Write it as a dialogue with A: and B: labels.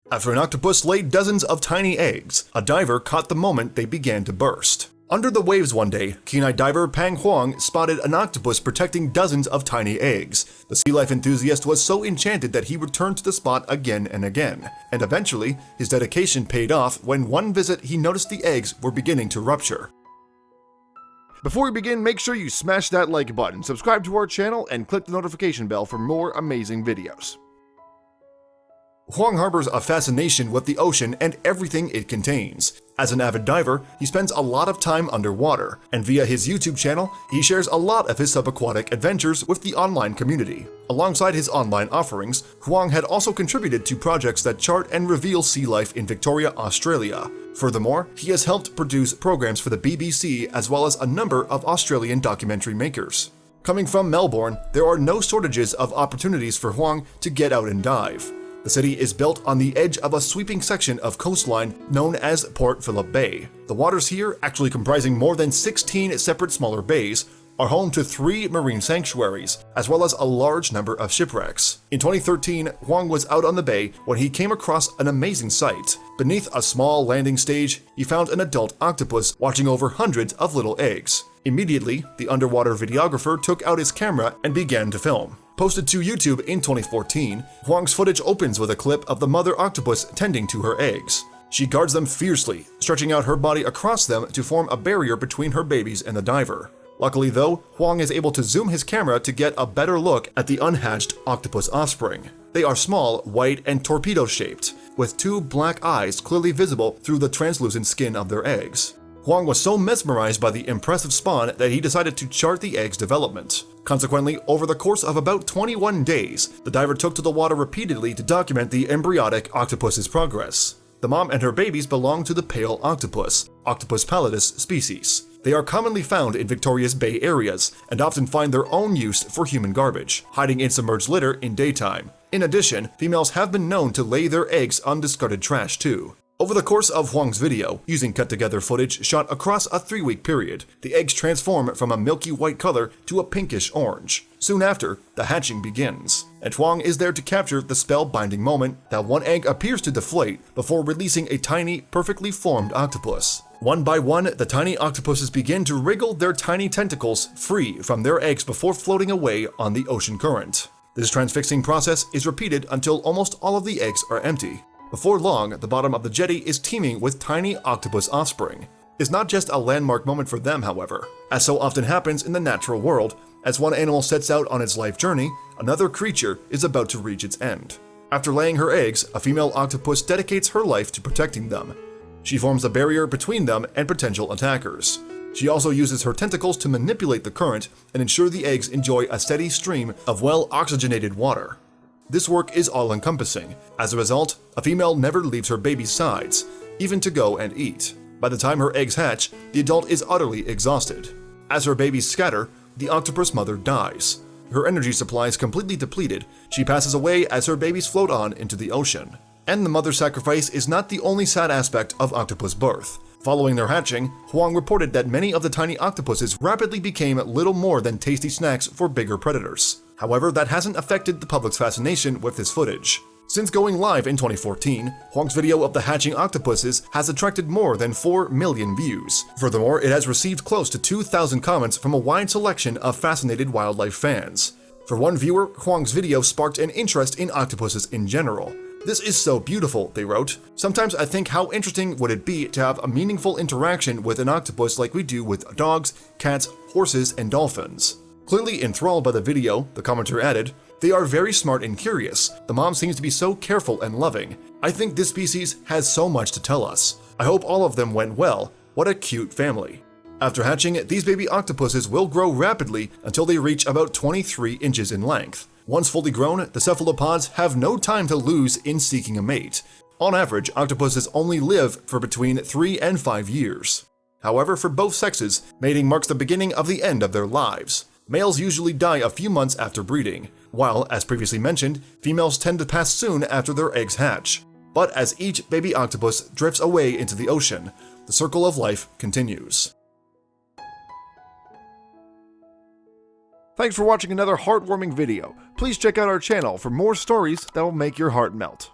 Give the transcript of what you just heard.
A: After an octopus laid dozens of tiny eggs, a diver caught the moment they began to burst. Under the waves one day, keen-eyed diver Pang Huang spotted an octopus protecting dozens of tiny eggs. The sea life enthusiast was so enchanted that he returned to the spot again and again, and eventually, his dedication paid off when one visit he noticed the eggs were beginning to rupture.
B: Before we begin, make sure you smash that like button, subscribe to our channel, and click the notification bell for more amazing videos.
A: Huang harbors a fascination with the ocean and everything it contains. As an avid diver, he spends a lot of time underwater, and via his YouTube channel, he shares a lot of his subaquatic adventures with the online community. Alongside his online offerings, Huang had also contributed to projects that chart and reveal sea life in Victoria, Australia. Furthermore, he has helped produce programs for the BBC as well as a number of Australian documentary makers. Coming from Melbourne, there are no shortages of opportunities for Huang to get out and dive. The city is built on the edge of a sweeping section of coastline known as Port Phillip Bay. The waters here, actually comprising more than 16 separate smaller bays, are home to 3 marine sanctuaries, as well as a large number of shipwrecks. In 2013, Huang was out on the bay when he came across an amazing sight. Beneath a small landing stage, he found an adult octopus watching over hundreds of little eggs. Immediately, the underwater videographer took out his camera and began to film. Posted to YouTube in 2014, Huang's footage opens with a clip of the mother octopus tending to her eggs. She guards them fiercely, stretching out her body across them to form a barrier between her babies and the diver. Luckily though, Huang is able to zoom his camera to get a better look at the unhatched octopus offspring. They are small, white, and torpedo-shaped, with 2 black eyes clearly visible through the translucent skin of their eggs. Huang was so mesmerized by the impressive spawn that he decided to chart the egg's development. Consequently, over the course of about 21 days, the diver took to the water repeatedly to document the embryonic octopus's progress. The mom and her babies belong to the pale octopus, Octopus pallidus species. They are commonly found in Victoria's Bay areas and often find their own use for human garbage, hiding in submerged litter in daytime. In addition, females have been known to lay their eggs on discarded trash too. Over the course of Huang's video, using cut-together footage shot across a 3-week period, the eggs transform from a milky white color to a pinkish orange. Soon after, the hatching begins, and Huang is there to capture the spellbinding moment that one egg appears to deflate before releasing a tiny, perfectly formed octopus. One by one, the tiny octopuses begin to wriggle their tiny tentacles free from their eggs before floating away on the ocean current. This transfixing process is repeated until almost all of the eggs are empty. Before long, the bottom of the jetty is teeming with tiny octopus offspring. It's not just a landmark moment for them, however. As so often happens in the natural world, as one animal sets out on its life journey, another creature is about to reach its end. After laying her eggs, a female octopus dedicates her life to protecting them. She forms a barrier between them and potential attackers. She also uses her tentacles to manipulate the current and ensure the eggs enjoy a steady stream of well-oxygenated water. This work is all-encompassing. As a result, a female never leaves her baby's sides, even to go and eat. By the time her eggs hatch, the adult is utterly exhausted. As her babies scatter, the octopus mother dies. Her energy supply is completely depleted. She passes away as her babies float on into the ocean. And the mother sacrifice is not the only sad aspect of octopus birth. Following their hatching, Huang reported that many of the tiny octopuses rapidly became little more than tasty snacks for bigger predators. However, that hasn't affected the public's fascination with this footage. Since going live in 2014, Huang's video of the hatching octopuses has attracted more than 4 million views. Furthermore, it has received close to 2,000 comments from a wide selection of fascinated wildlife fans. For one viewer, Huang's video sparked an interest in octopuses in general. "This is so beautiful," they wrote. "Sometimes I think how interesting would it be to have a meaningful interaction with an octopus like we do with dogs, cats, horses, and dolphins." Clearly enthralled by the video, the commenter added, "They are very smart and curious. The mom seems to be so careful and loving. I think this species has so much to tell us. I hope all of them went well. What a cute family." After hatching, these baby octopuses will grow rapidly until they reach about 23 inches in length. Once fully grown, the cephalopods have no time to lose in seeking a mate. On average, octopuses only live for between 3 and 5 years. However, for both sexes, mating marks the beginning of the end of their lives. Males usually die a few months after breeding, while, as previously mentioned, females tend to pass soon after their eggs hatch. But as each baby octopus drifts away into the ocean, the circle of life continues.
B: Thanks for watching another heartwarming video. Please check out our channel for more stories that will make your heart melt.